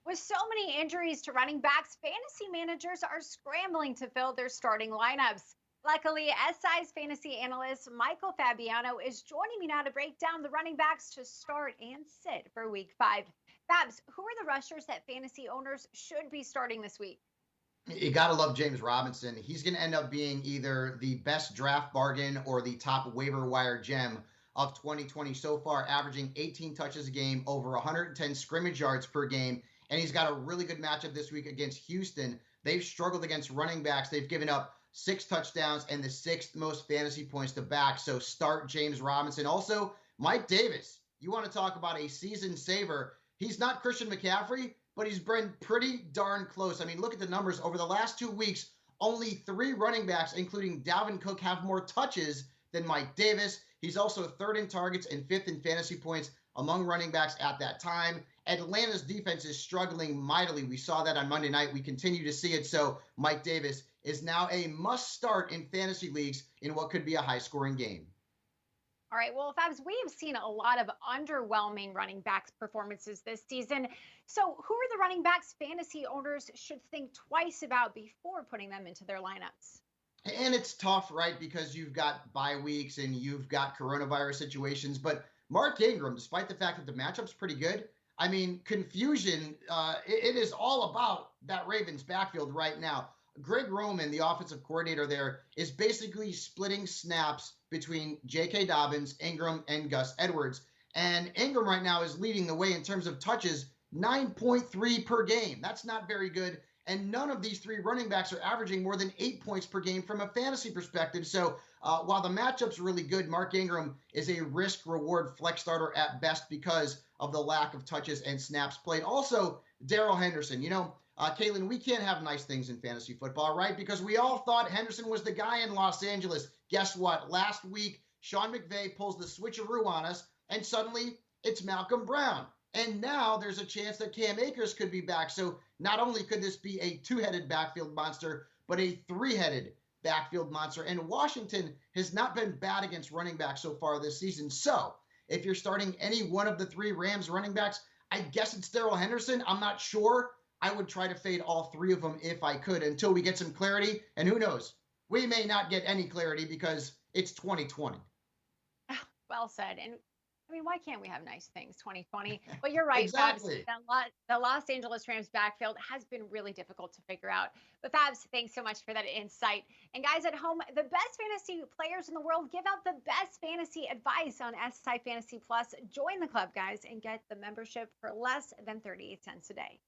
With so many injuries to running backs, fantasy managers are scrambling to fill their starting lineups. Luckily, SI's fantasy analyst Michael Fabiano is joining me now to break down the running backs to start and sit for week 5. Fabs, who are the rushers that fantasy owners should be starting this week? You got to love James Robinson. He's going to end up being either the best draft bargain or the top waiver wire gem of 2020 so far, averaging 18 touches a game, over 110 scrimmage yards per game. And he's got a really good matchup this week against Houston. They've struggled against running backs. They've given up 6 touchdowns and the sixth most fantasy points to back. So start James Robinson. Also, Mike Davis. You want to talk about a season saver. He's not Christian McCaffrey, but he's been pretty darn close. I mean, look at the numbers. Over the last 2 weeks, only 3 running backs, including Dalvin Cook, have more touches than Mike Davis. He's also third in targets and fifth in fantasy points among running backs at that time. Atlanta's defense is struggling mightily. We saw that on Monday night. We continue to see it. So Mike Davis is now a must start in fantasy leagues in what could be a high scoring game. All right, well, Fabs, we have seen a lot of underwhelming running backs performances this season. So, who are the running backs fantasy owners should think twice about before putting them into their lineups? And it's tough, right? Because you've got bye weeks and you've got coronavirus situations. But Mark Ingram, despite the fact that the matchup's pretty good, I mean, confusion, it is all about that Ravens backfield right now. Greg Roman, the offensive coordinator there, is basically splitting snaps between J.K. Dobbins, Ingram, and Gus Edwards. And Ingram right now is leading the way in terms of touches, 9.3 per game. That's not very good. And none of these 3 running backs are averaging more than 8 points per game from a fantasy perspective. So while the matchup's really good, Mark Ingram is a risk-reward flex starter at best because of the lack of touches and snaps played. Also, Darrell Henderson. Kaitlin, we can't have nice things in fantasy football, right? Because we all thought Henderson was the guy in Los Angeles. Guess what? Last week, Sean McVay pulls the switcheroo on us, and suddenly it's Malcolm Brown. And now there's a chance that Cam Akers could be back. So not only could this be a 2-headed backfield monster, but a 3-headed backfield monster. And Washington has not been bad against running backs so far this season. So if you're starting any one of the 3 Rams running backs, I guess it's Darrell Henderson. I'm not sure. I would try to fade all 3 of them if I could until we get some clarity. And who knows? We may not get any clarity because it's 2020. Well said. And I mean, why can't we have nice things 2020? But you're right, Fabs. Exactly. The Los Angeles Rams backfield has been really difficult to figure out. But Fabs, thanks so much for that insight. And guys at home, the best fantasy players in the world give out the best fantasy advice on SI Fantasy Plus. Join the club, guys, and get the membership for less than 38 cents a day.